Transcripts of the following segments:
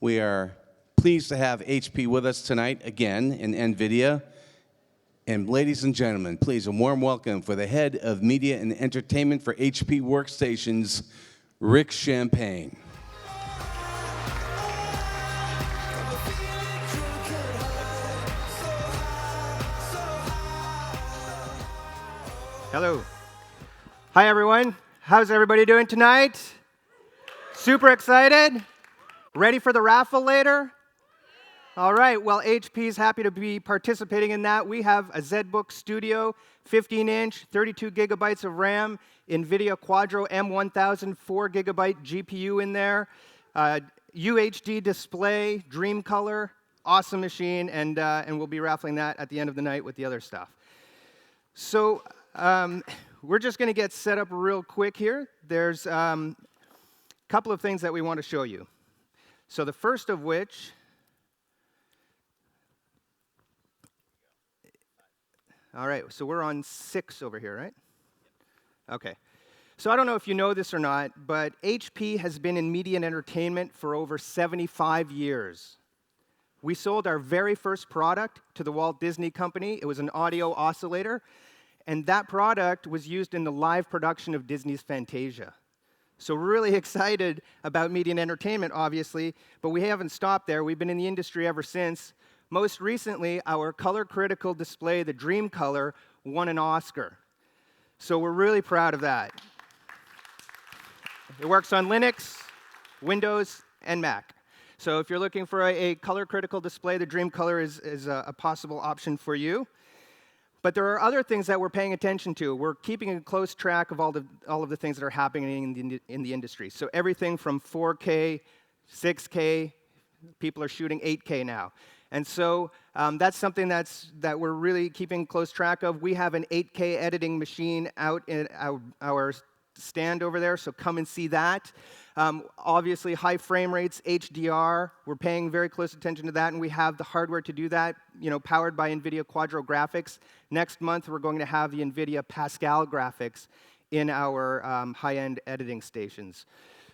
We are pleased to have HP with us tonight again in NVIDIA. And ladies and gentlemen, please, a warm welcome for the head of media and entertainment for HP Workstations, Rick Champagne. Hello. Hi, everyone. How's everybody doing tonight? Super excited? Ready for the raffle later? All right. Well, HP is happy to be participating in that. We have a ZBook Studio, 15-inch, 32 gigabytes of RAM, NVIDIA Quadro M1000 4-gigabyte GPU in there, UHD display, Dream Color, awesome machine, and we'll be raffling that at the end of the night with the other stuff. So we're just going to get set up real quick here. There's a couple of things that we want to show you. So the first of which, all right, so we're on 6 over here, right? Okay. So I don't know if you know this or not, but HP has been in media and entertainment for over 75 years. We sold our very first product to the Walt Disney Company. It was an audio oscillator, and that product was used in the live production of Disney's Fantasia. So we're really excited about media and entertainment, obviously, but we haven't stopped there. We've been in the industry ever since. Most recently, our color-critical display, the Dream Color, won an Oscar. So we're really proud of that. It works on Linux, Windows, and Mac. So if you're looking for a color-critical display, the Dream Color is a possible option for you. But there are other things that we're paying attention to. We're keeping a close track of all of the things that are happening in the industry. So everything from 4K, 6K, people are shooting 8K now. And so that's something that we're really keeping close track of. We have an 8K editing machine out in our stand over there, so come and see that. Obviously, high frame rates, HDR, we're paying very close attention to that, and we have the hardware to do that, powered by NVIDIA Quadro graphics. Next month, we're going to have the NVIDIA Pascal graphics in our high-end editing stations.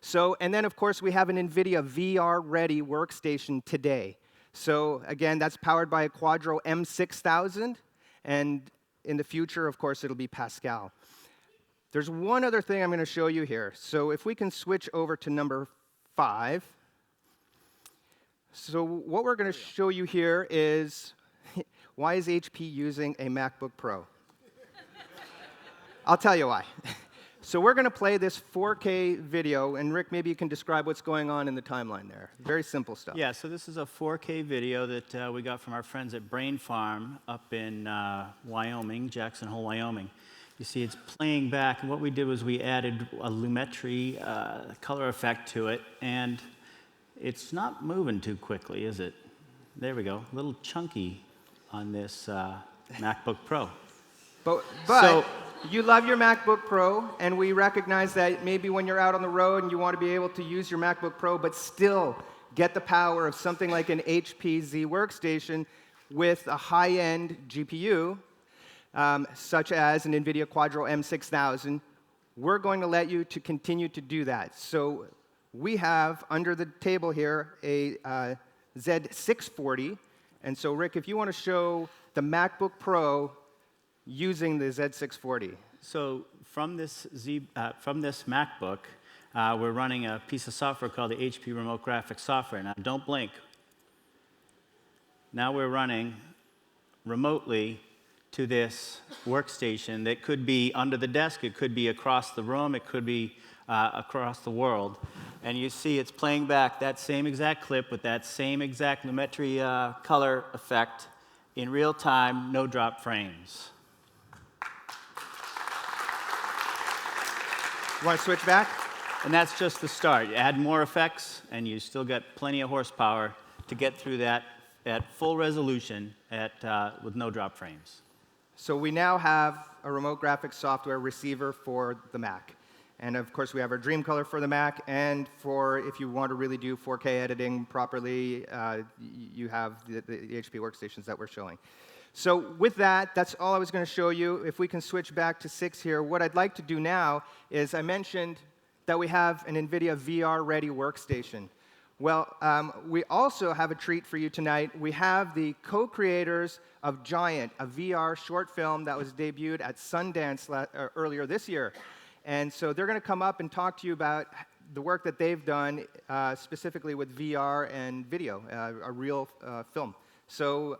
So, and then, of course, we have an NVIDIA VR-ready workstation today. So, again, that's powered by a Quadro M6000, and in the future, of course, it'll be Pascal. There's one other thing I'm going to show you here. So if we can switch over to number 5. So what we're going to show you here is, why is HP using a MacBook Pro? I'll tell you why. So we're going to play this 4K video, and Rick, maybe you can describe what's going on in the timeline there. Very simple stuff. Yeah, so this is a 4K video that we got from our friends at Brain Farm up in Wyoming, Jackson Hole, Wyoming. You see it's playing back, and what we did was we added a lumetri color effect to it, and it's not moving too quickly, is it? There we go, a little chunky on this MacBook Pro. But you love your MacBook Pro, and we recognize that maybe when you're out on the road and you want to be able to use your MacBook Pro, but still get the power of something like an HP Z workstation with a high-end GPU, such as an NVIDIA Quadro M6000, we're going to let you to continue to do that. So we have, under the table here, a Z640. And so, Rick, if you want to show the MacBook Pro using the Z640. So from this MacBook, we're running a piece of software called the HP Remote Graphics software. Now, don't blink. Now we're running remotely to this workstation that could be under the desk, it could be across the room, it could be across the world. And you see it's playing back that same exact clip with that same exact lumetri color effect in real time, no drop frames. You want to switch back? And that's just the start. You add more effects, and you still get plenty of horsepower to get through that at full resolution with no drop frames. So we now have a remote graphics software receiver for the Mac. And of course, we have our Dream Color for the Mac, and for if you want to really do 4K editing properly, you have the HP workstations that we're showing. So with that, that's all I was going to show you. If we can switch back to 6 here, what I'd like to do now is I mentioned that we have an NVIDIA VR-ready workstation. Well, we also have a treat for you tonight. We have the co-creators of Giant, a VR short film that was debuted at Sundance earlier this year. And so they're going to come up and talk to you about the work that they've done, specifically with VR and video, a real film. So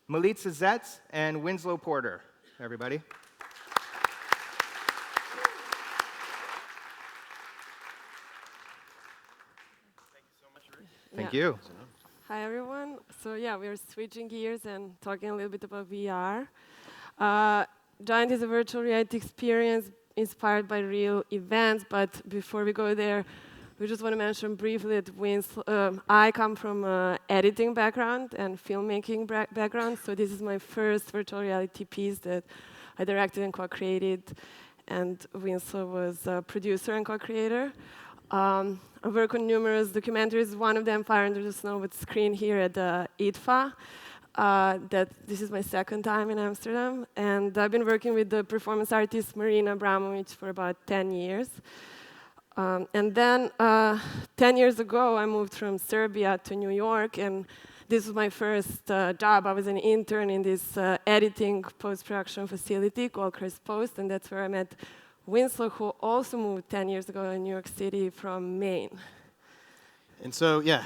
Milica Zec and Winslow Porter, everybody. Thank you. Hi, everyone. So yeah, we're switching gears and talking a little bit about VR. Giant is a virtual reality experience inspired by real events, but before we go there, we just want to mention briefly that I come from an editing background and filmmaking background, so this is my first virtual reality piece that I directed and co-created, and Winslow was a producer and co-creator. I work on numerous documentaries. One of them, Fire Under the Snow, was screened here at the IDFA. This is my second time in Amsterdam. And I've been working with the performance artist Marina Abramovic for about 10 years. And then 10 years ago, I moved from Serbia to New York. And this was my first job. I was an intern in this editing post-production facility called Chris Post. And that's where I met Winslow, who also moved 10 years ago in New York City from Maine. And so, yeah,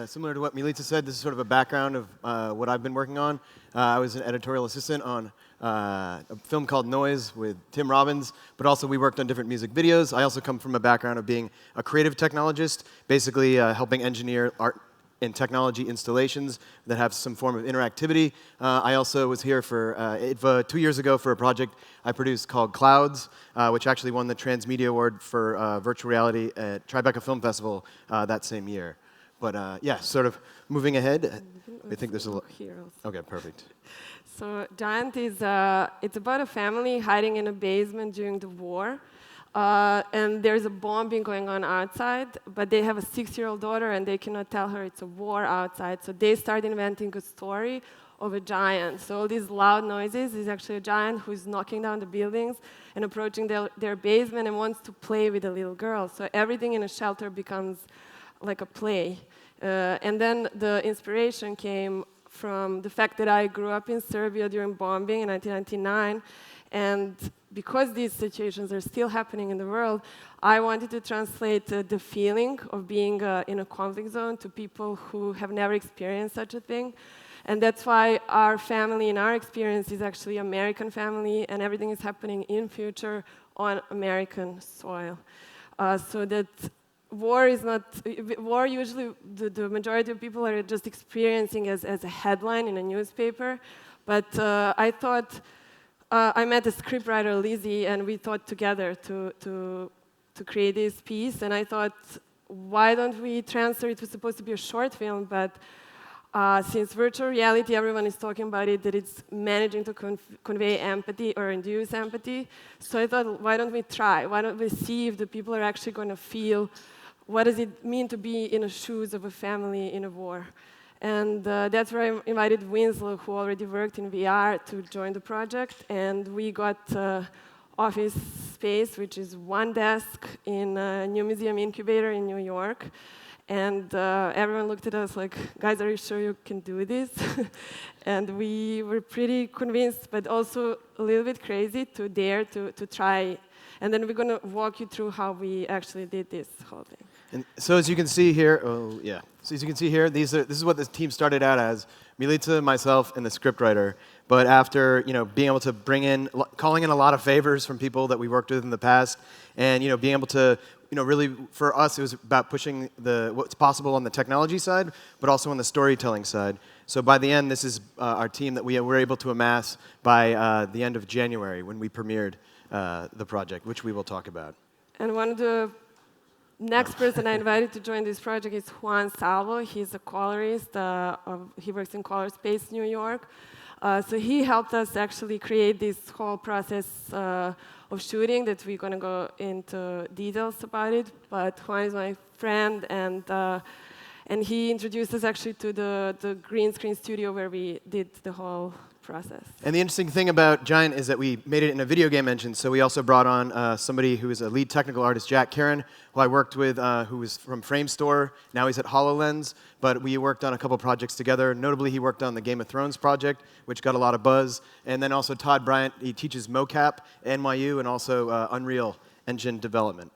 similar to what Milica said, this is sort of a background of what I've been working on. I was an editorial assistant on a film called Noise with Tim Robbins, but also we worked on different music videos. I also come from a background of being a creative technologist, basically helping engineer art and technology installations that have some form of interactivity. I also was here for IDFA 2 years ago for a project I produced called Clouds, which actually won the Transmedia Award for virtual reality at Tribeca Film Festival that same year. But yeah, sort of moving ahead, I think there's a lot. Okay, perfect. So Giant is it's about a family hiding in a basement during the war. And there's a bombing going on outside, but they have a 6-year-old daughter, and they cannot tell her it's a war outside. So they start inventing a story of a giant. So all these loud noises is actually a giant who's knocking down the buildings and approaching their basement and wants to play with a little girl. So everything in a shelter becomes like a play. And then the inspiration came from the fact that I grew up in Serbia during bombing in 1999, and because these situations are still happening in the world, I wanted to translate the feeling of being in a conflict zone to people who have never experienced such a thing. And that's why our family and our experience is actually American family, and everything is happening in future on American soil. So that war is not, war usually the majority of people are just experiencing as a headline in a newspaper. But I thought, I met the scriptwriter Lizzie, and we thought together to create this piece. And I thought, why don't we transfer it? It was supposed to be a short film, but since virtual reality, everyone is talking about it, that it's managing to convey empathy or induce empathy. So I thought, why don't we try? Why don't we see if the people are actually going to feel what does it mean to be in the shoes of a family in a war? And that's where I invited Winslow, who already worked in VR, to join the project. And we got office space, which is one desk in a new museum incubator in New York. And everyone looked at us like, guys, are you sure you can do this? And we were pretty convinced, but also a little bit crazy to dare to try. And then we're going to walk you through how we actually did this whole thing. And so as you can see here, So as you can see here, this is what this team started out as: Milica, myself, and the scriptwriter. But after being able to calling in a lot of favors from people that we worked with in the past, and being able to really for us it was about pushing what's possible on the technology side, but also on the storytelling side. So by the end, this is our team that we were able to amass by the end of January when we premiered the project, which we will talk about. And one of the next person I invited to join this project is Juan Salvo. He's a colorist. He works in Color Space, New York. So he helped us actually create this whole process of shooting that we're going to go into details about it. But Juan is my friend, and he introduced us actually to the green screen studio where we did the whole process. And the interesting thing about Giant is that we made it in a video game engine, so we also brought on somebody who is a lead technical artist, Jack Karen, who I worked with, who was from Framestore. Now he's at HoloLens, but we worked on a couple projects together. Notably, he worked on the Game of Thrones project, which got a lot of buzz. And then also Todd Bryant, he teaches mocap at NYU and also Unreal Engine development.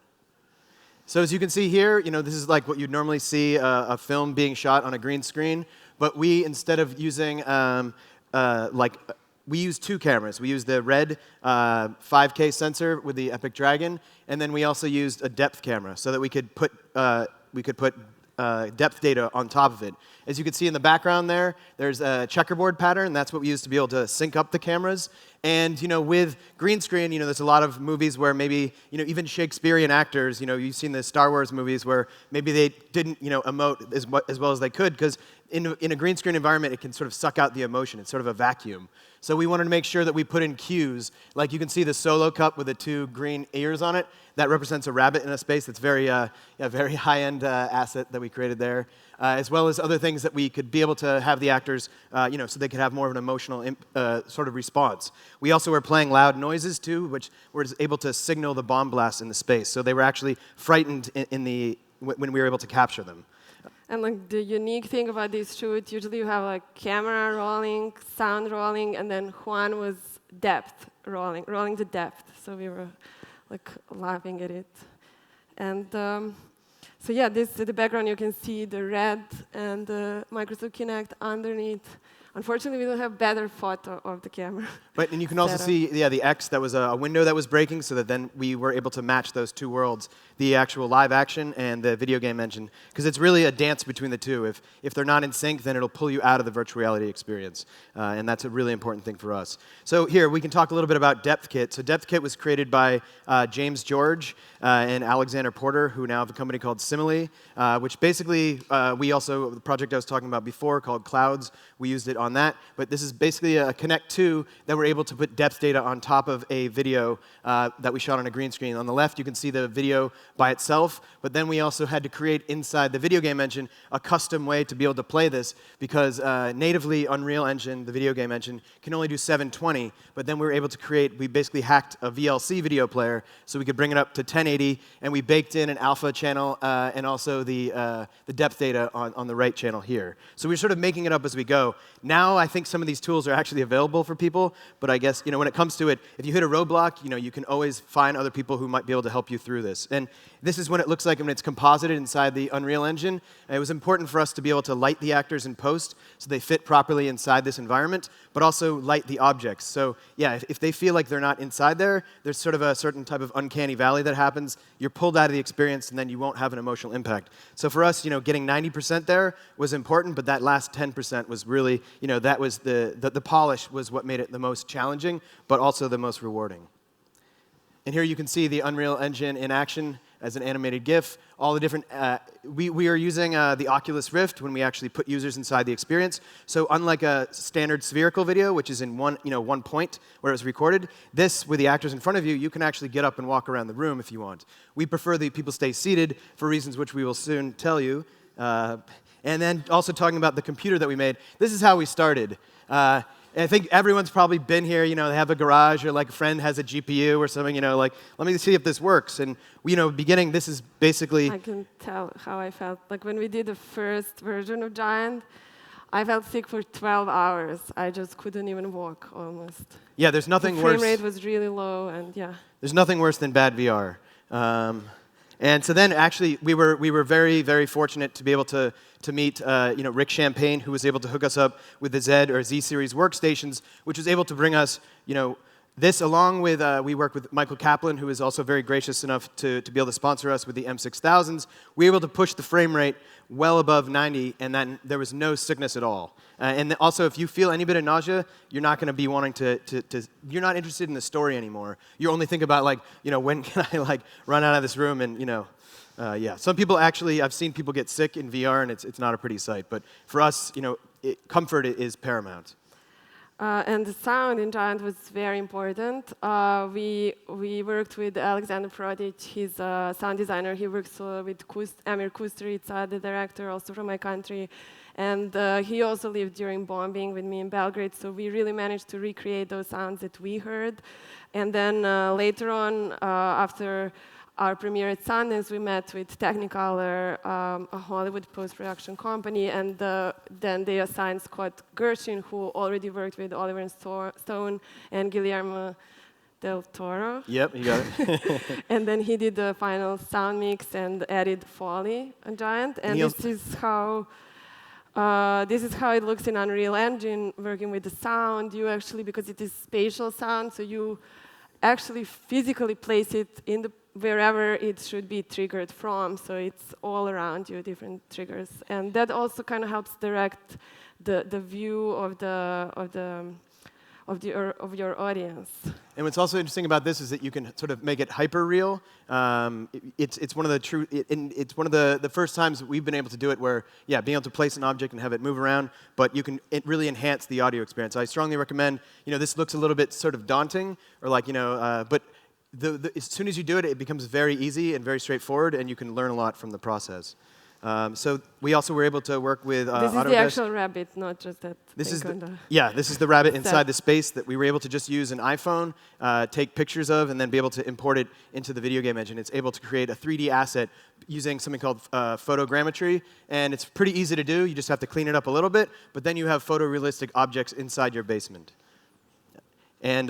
So as you can see here, this is like what you'd normally see a film being shot on a green screen, but we, instead of using we use two cameras. We used the red 5K sensor with the Epic Dragon, and then we also used a depth camera so that we could put depth data on top of it. As you can see in the background there's a checkerboard pattern. That's what we use to be able to sync up the cameras. And with green screen, there's a lot of movies where maybe even Shakespearean actors, you've seen the Star Wars movies where maybe they didn't emote as well as they could, because in a green screen environment, it can sort of suck out the emotion. It's sort of a vacuum. So we wanted to make sure that we put in cues. Like you can see the Solo cup with the two green ears on it. That represents a rabbit in a space. That's very high-end asset that we created there, as well as other things that we could be able to have the actors, so they could have more of an emotional sort of response. We also were playing loud noises too, which was able to signal the bomb blast in the space. So they were actually frightened when we were able to capture them. And like the unique thing about this shoot, usually you have like camera rolling, sound rolling, and then Juan was depth rolling the depth. So we were like laughing at it. And so yeah, the background, you can see the red and the Microsoft Kinect underneath. Unfortunately, we don't have better photo of the camera. And you can also see, the X, that was a window that was breaking, so that then we were able to match those two worlds, the actual live action and the video game engine, because it's really a dance between the two. If they're not in sync, then it'll pull you out of the virtual reality experience, and that's a really important thing for us. So here, we can talk a little bit about Depth Kit. So Depth Kit was created by James George and Alexander Porter, who now have a company called Simile, which basically, the project I was talking about before called Clouds, we used it on that. But this is basically a Connect 2 that we're able to put depth data on top of a video that we shot on a green screen. On the left, you can see the video by itself, but then we also had to create inside the video game engine a custom way to be able to play this, because natively Unreal Engine, the video game engine, can only do 720, but then we were able to we basically hacked a VLC video player so we could bring it up to 1080, and we baked in an alpha channel and also the depth data on the right channel here. So we're sort of making it up as we go. Now I think some of these tools are actually available for people, but I guess when it comes to it, if you hit a roadblock, you can always find other people who might be able to help you through this. And this is what it looks like when it's composited inside the Unreal Engine. It was important for us to be able to light the actors in post so they fit properly inside this environment, but also light the objects. So yeah, if they feel like they're not inside there's sort of a certain type of uncanny valley that happens. You're pulled out of the experience, and then you won't have an emotional impact. So for us, getting 90% there was important, but that last 10% was really, that was the polish was what made it the most challenging, but also the most rewarding. And here you can see the Unreal Engine in action as an animated GIF. All the different, we are using the Oculus Rift when we actually put users inside the experience. So unlike a standard spherical video, which is in one point where it was recorded, this, with the actors in front of you, you can actually get up and walk around the room if you want. We prefer that people stay seated for reasons which we will soon tell you. And then also talking about the computer that we made, this is how we started. I think everyone's probably been here, they have a garage, or like a friend has a GPU or something, like, let me see if this works. And, beginning, this is basically... I can tell how I felt. Like when we did the first version of Giant, I felt sick for 12 hours. I just couldn't even walk, almost. Yeah, there's nothing worse. The frame rate was really low, and yeah. There's nothing worse than bad VR. And so then, actually, we were very, very fortunate to be able to meet Rick Champagne, who was able to hook us up with the Z or Z series workstations, which was able to bring us this, along with we worked with Michael Kaplan, who is also very gracious enough to be able to sponsor us with the M6000s. We were able to push the frame rate well above 90, and then there was no sickness at all. And also, if you feel any bit of nausea, you're not going to be wanting you're not interested in the story anymore. You only think about, when can I, run out of this room and, yeah. Some people actually, I've seen people get sick in VR, and it's not a pretty sight. But for us, comfort is paramount. And the sound in Giant was very important. We worked with Alexander Prodic. He's a sound designer. He works with Amir Kusturica, the director, also from my country. And he also lived during bombing with me in Belgrade. So we really managed to recreate those sounds that we heard. And then later on, after our premiere at Sundance, we met with Technicolor, a Hollywood post-production company, and then they assigned Scott Gershwin, who already worked with Oliver Stone and Guillermo del Toro. Yep, you got it. And then he did the final sound mix and added Foley on Giant. And this is how it looks in Unreal Engine, working with the sound. You actually, because it is spatial sound, so you actually physically place it in the wherever it should be triggered from, so it's all around you, different triggers, and that also kind of helps direct the view of your audience. And what's also interesting about this is that you can sort of make it hyper real. It's one of the first times that we've been able to do it where, yeah, being able to place an object and have it move around, but you can really enhance the audio experience. I strongly recommend. This looks a little bit sort of daunting, or like but as soon as you do it, it becomes very easy and very straightforward, and you can learn a lot from the process. So we also were able to work with This is the actual rabbit, not just that. This is the rabbit inside the space that we were able to just use an iPhone, take pictures of, and then be able to import it into the video game engine. It's able to create a 3D asset using something called photogrammetry, and it's pretty easy to do. You just have to clean it up a little bit, but then you have photorealistic objects inside your basement. And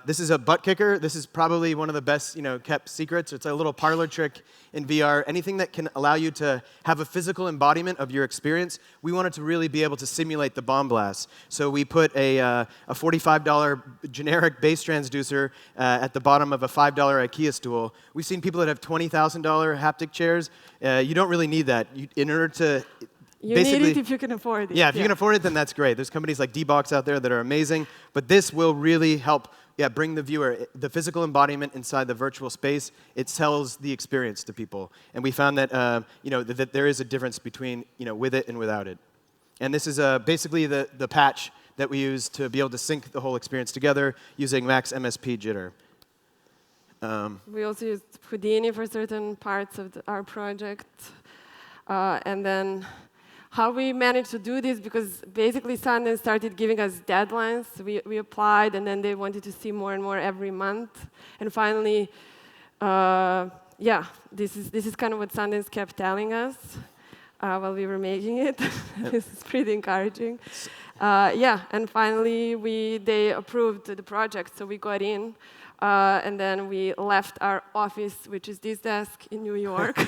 this is a butt kicker. This is probably one of the best, kept secrets. It's a little parlor trick in VR. Anything that can allow you to have a physical embodiment of your experience, we wanted to really be able to simulate the bomb blast. So we put a $45 generic bass transducer at the bottom of a $5 IKEA stool. We've seen people that have $20,000 haptic chairs. You don't really need that. In order to You need it if you can afford it. Yeah, if you can afford it, then that's great. There's companies like D-Box out there that are amazing, but this will really help bring the viewer, the physical embodiment inside the virtual space. It sells the experience to people. And we found that, that there is a difference between, with it and without it. And this is basically the patch that we use to be able to sync the whole experience together using Max MSP jitter. We also used Houdini for certain parts of our project. And then how we managed to do this, because basically Sundance started giving us deadlines. We applied, and then they wanted to see more and more every month. And finally, this is kind of what Sundance kept telling us while we were making it. This is pretty encouraging. And finally, they approved the project, so we got in. And then we left our office, which is this desk in New York.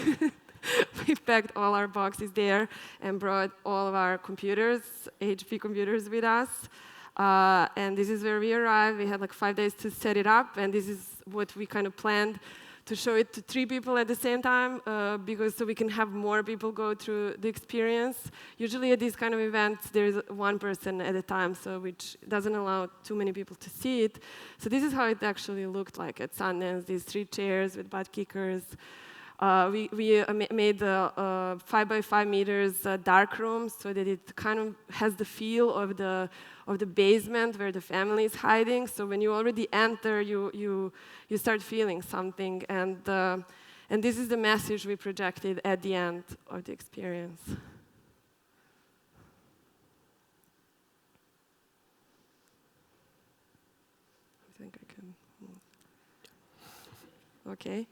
We packed all our boxes there and brought all of our computers, HP computers, with us. And this is where we arrived. We had like 5 days to set it up, and this is what we kind of planned to show it to 3 people at the same time, because so we can have more people go through the experience. Usually at these kind of events, there's 1 person at a time, so which doesn't allow too many people to see it. So this is how it actually looked like at Sundance, these 3 chairs with butt kickers. We made the 5 by 5 meters dark room so that it kind of has the feel of the basement where the family is hiding. So when you already enter, you start feeling something, and this is the message we projected at the end of the experience. I think I can move. Okay.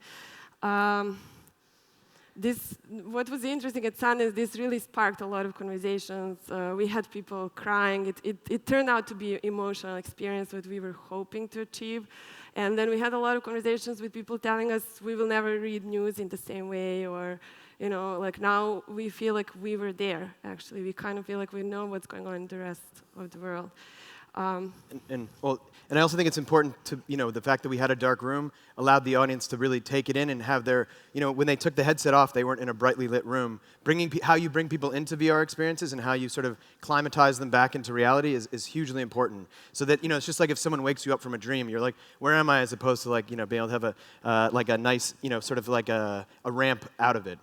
What was interesting at Sundance, this really sparked a lot of conversations. We had people crying. It turned out to be an emotional experience that we were hoping to achieve. And then we had a lot of conversations with people telling us we will never read news in the same way, or, like now we feel like we were there, actually. We kind of feel like we know what's going on in the rest of the world. And I also think it's important to, the fact that we had a dark room allowed the audience to really take it in and have their, when they took the headset off, they weren't in a brightly lit room. How you bring people into VR experiences and how you sort of climatize them back into reality is hugely important. So that, it's just like if someone wakes you up from a dream, you're like, where am I? As opposed to like, being able to have a nice, sort of like a ramp out of it.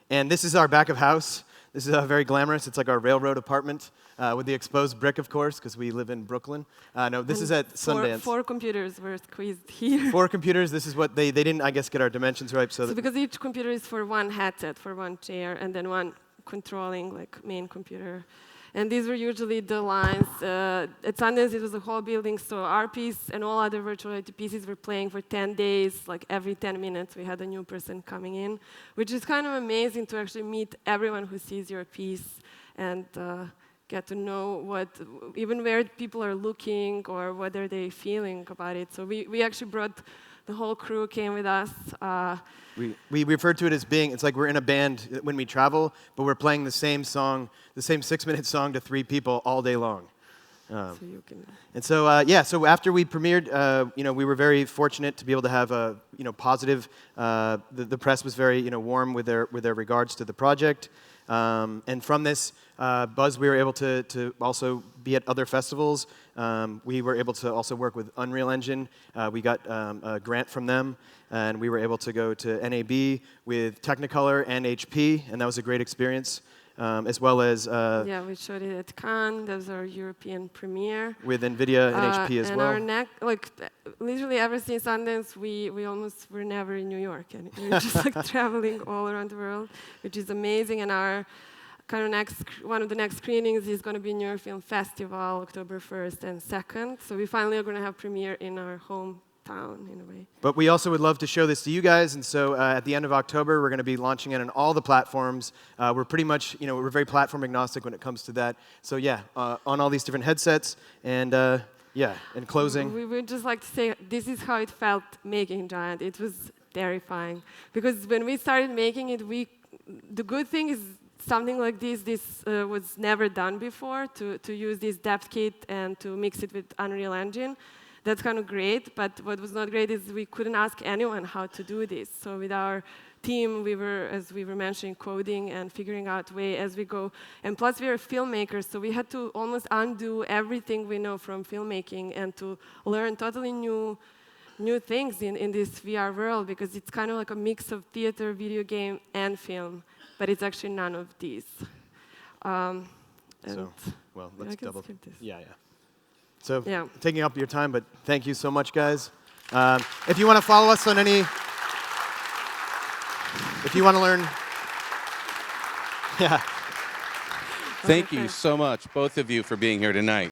And this is our back of house. This is very glamorous. It's like our railroad apartment with the exposed brick, of course, because we live in Brooklyn. No, this is at Sundance. Four computers were squeezed here. 4 computers. This is what they didn't, I guess, get our dimensions right. So Because each computer is for one headset, for one chair, and then one controlling main computer. And these were usually the lines. At Sundance, it was a whole building, so our piece and all other virtual reality pieces were playing for 10 days. Like every 10 minutes, we had a new person coming in, which is kind of amazing to actually meet everyone who sees your piece and get to know even where people are looking or what are they feeling about it. So we actually brought the whole crew came with us. We refer to it as it's like we're in a band when we travel, but we're playing the same song, the same 6-minute song to 3 people all day long. So you can. And so, so after we premiered, we were very fortunate to be able to have a, positive, the press was very, warm with their regards to the project. And from this buzz, we were able to also be at other festivals. We were able to also work with Unreal Engine. We got a grant from them, and we were able to go to NAB with Technicolor and HP, and that was a great experience, as well as... yeah, we showed it at Cannes. That was our European premiere. With NVIDIA and HP as well. And literally ever since Sundance, we almost were never in New York. And we were just traveling all around the world, which is amazing. And our one of the next screenings is going to be New York Film Festival, October 1st and 2nd. So we finally are going to have premiere in our hometown, in a way. But we also would love to show this to you guys, and so at the end of October, we're going to be launching it on all the platforms. We're pretty much, we're very platform agnostic when it comes to that. So yeah, on all these different headsets, and in closing. We would just like to say, this is how it felt making Giant. It was terrifying, because when we started making it, the good thing is, something like this was never done before, to use this depth kit and to mix it with Unreal Engine. That's kind of great, but what was not great is we couldn't ask anyone how to do this. So with our team, as we were mentioning, coding and figuring out way as we go. And plus, we are filmmakers, so we had to almost undo everything we know from filmmaking and to learn totally new things in this VR world, because it's kind of like a mix of theater, video game, and film. But it's actually none of these. Let's double. So, taking up your time, but thank you so much, guys. If you want to follow us on if you want to learn, Thank you so much, both of you, for being here tonight.